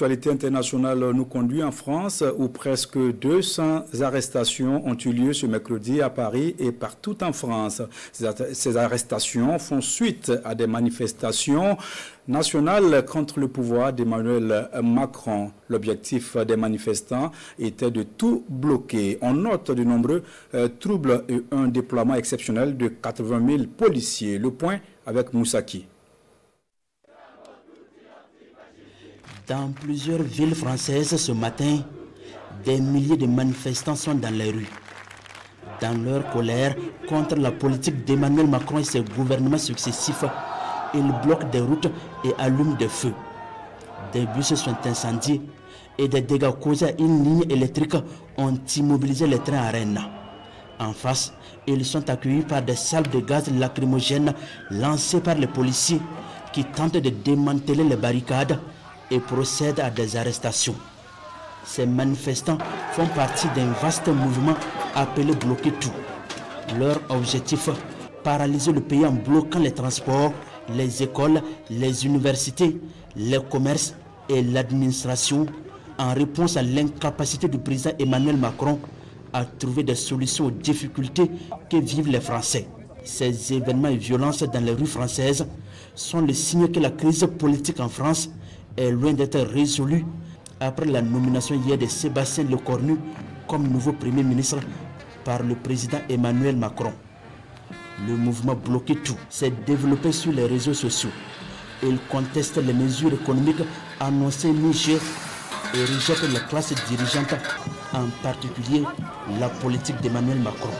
l'actualité internationale nous conduit en France où presque 200 arrestations ont eu lieu ce mercredi à Paris et partout en France. Ces arrestations font suite à des manifestations nationales contre le pouvoir d'Emmanuel Macron. L'objectif des manifestants était de tout bloquer. On note de nombreux troubles et un déploiement exceptionnel de 80 000 policiers. Le point avec Moussaki. Dans plusieurs villes françaises ce matin, des milliers de manifestants sont dans les rues. Dans leur colère contre la politique d'Emmanuel Macron et ses gouvernements successifs, ils bloquent des routes et allument des feux. Des bus sont incendiés et des dégâts causés à une ligne électrique ont immobilisé les trains à Rennes. En face, ils sont accueillis par des salves de gaz lacrymogènes lancées par les policiers qui tentent de démanteler les barricades et procèdent à des arrestations. Ces manifestants font partie d'un vaste mouvement appelé Bloquer tout. Leur objectif, paralyser le pays en bloquant les transports, les écoles, les universités, les commerces et l'administration en réponse à l'incapacité du président Emmanuel Macron à trouver des solutions aux difficultés que vivent les Français. Ces événements et violences dans les rues françaises sont le signe que la crise politique en France est loin d'être résolue après la nomination hier de Sébastien Lecornu comme nouveau Premier ministre par le président Emmanuel Macron. Le mouvement Bloquer tout s'est développé sur les réseaux sociaux. Il conteste les mesures économiques annoncées mi-juillet et rejette les classes dirigeantes, en particulier la politique d'Emmanuel Macron.